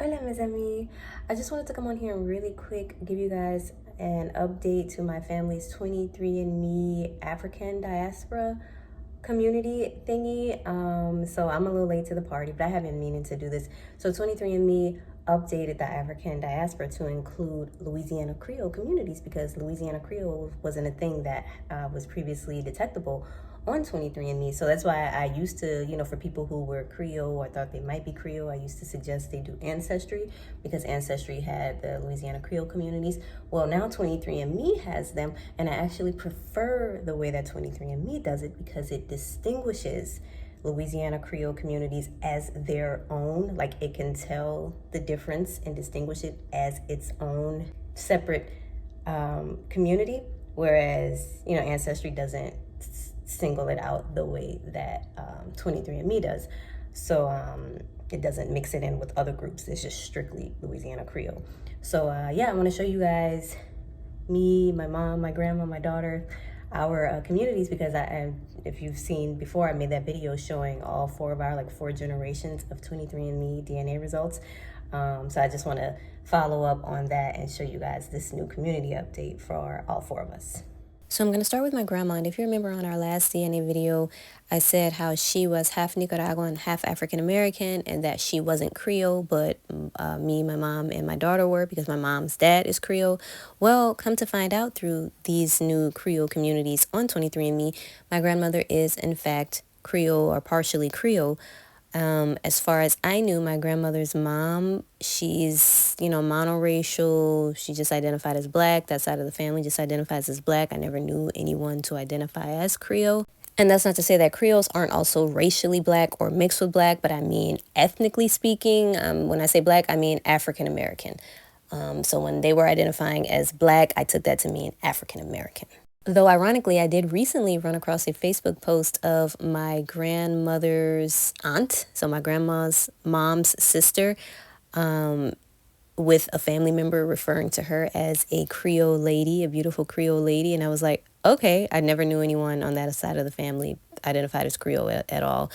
Hola mes amis. I just wanted to come on here and really quick give you guys an update to my family's 23andMe African diaspora community thingy. So I'm a little late to the party, but I have been meaning to do this. So 23andMe updated the African diaspora to include Louisiana Creole communities because Louisiana Creole wasn't a thing that was previously detectable on 23andMe. So that's why I used to, for people who were Creole or thought they might be Creole, I used to suggest they do Ancestry because Ancestry had the Louisiana Creole communities. Well, now 23andMe has them, and I actually prefer the way that 23andMe does it because it distinguishes Louisiana Creole communities as their own. Like, it can tell the difference and distinguish it as its own separate community, whereas, Ancestry doesn't single it out the way that 23andMe does. So it doesn't mix it in with other groups. It's just strictly Louisiana Creole. So yeah, I want to show you guys me, my mom, my grandma, my daughter, our communities, because if you've seen before, I made that video showing all four of our 4 generations of 23andMe DNA results. So I just want to follow up on that and show you guys this new community update for all 4 of us. So I'm going to start with my grandma, and if you remember on our last DNA video, I said how she was half Nicaraguan, half African-American, and that she wasn't Creole, but me, my mom, and my daughter were because my mom's dad is Creole. Well, come to find out through these new Creole communities on 23andMe, my grandmother is in fact Creole or partially Creole. As far as I knew, my grandmother's mom, she's, monoracial. She just identified as black. That side of the family just identifies as black. I never knew anyone to identify as Creole. And that's not to say that Creoles aren't also racially black or mixed with black, but I mean ethnically speaking. When I say black, I mean African American. So when they were identifying as black, I took that to mean African American. Though ironically, I did recently run across a Facebook post of my grandmother's aunt, so my grandma's mom's sister, with a family member referring to her as a Creole lady, a beautiful Creole lady. And I was like, okay, I never knew anyone on that side of the family identified as Creole at all.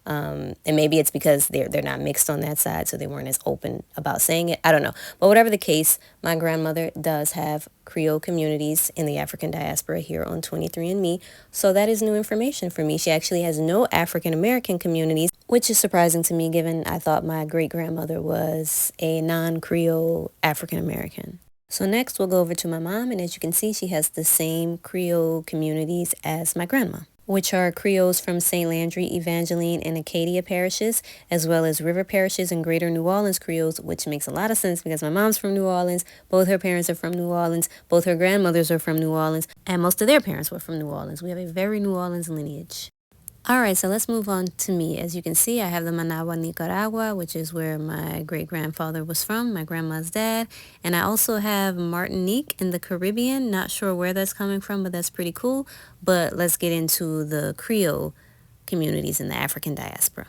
And maybe it's because they're not mixed on that side, so they weren't as open about saying it. I don't know. But whatever the case, my grandmother does have Creole communities in the African diaspora here on 23andMe. So that is new information for me. She actually has no African American communities, which is surprising to me given I thought my great-grandmother was a non-Creole African American. So next we'll go over to my mom, and as you can see, she has the same Creole communities as my grandma, which are Creoles from St. Landry, Evangeline, and Acadia parishes, as well as river parishes and greater New Orleans Creoles, which makes a lot of sense because my mom's from New Orleans, both her parents are from New Orleans, both her grandmothers are from New Orleans, and most of their parents were from New Orleans. We have a very New Orleans lineage. All right, so let's move on to me. As you can see, I have the Managua, Nicaragua, which is where my great-grandfather was from, my grandma's dad. And I also have Martinique in the Caribbean. Not sure where that's coming from, but that's pretty cool. But let's get into the Creole communities in the African diaspora.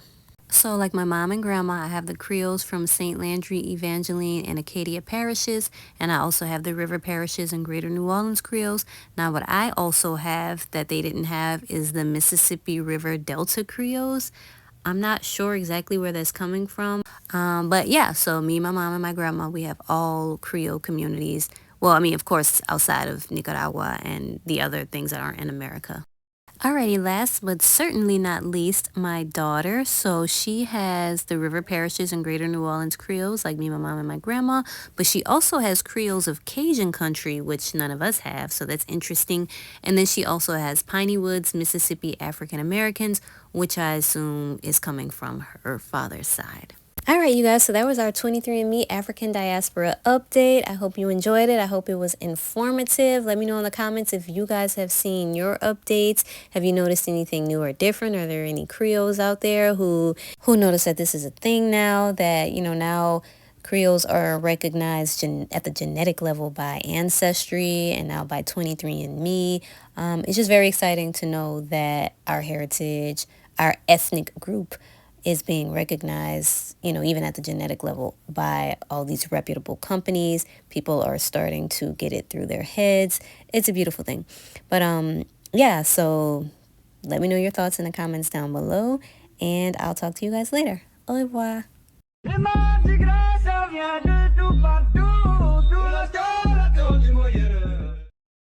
So like my mom and grandma, I have the Creoles from St. Landry, Evangeline, and Acadia parishes, and I also have the river parishes and greater New Orleans Creoles. Now what I also have that they didn't have is the Mississippi River Delta Creoles. I'm not sure exactly where that's coming from, but yeah, so me, my mom, and my grandma, we have all Creole communities. Well, I mean, of course, outside of Nicaragua and the other things that aren't in America. Alrighty, last but certainly not least, my daughter. So she has the river parishes and greater New Orleans Creoles, like me, my mom, and my grandma. But she also has Creoles of Cajun country, which none of us have, so that's interesting. And then she also has Piney Woods, Mississippi African Americans, which I assume is coming from her father's side. All right, you guys, so that was our 23andMe African Diaspora update. I hope you enjoyed it. I hope it was informative. Let me know in the comments if you guys have seen your updates. Have you noticed anything new or different? Are there any Creoles out there who notice that this is a thing now, that, now Creoles are recognized at the genetic level by Ancestry and now by 23andMe. It's just very exciting to know that our heritage, our ethnic group, is being recognized, even at the genetic level by all these reputable companies. People are starting to get it through their heads. It's a beautiful thing. But yeah, so let me know your thoughts in the comments down below, and I'll talk to you guys later. Au revoir.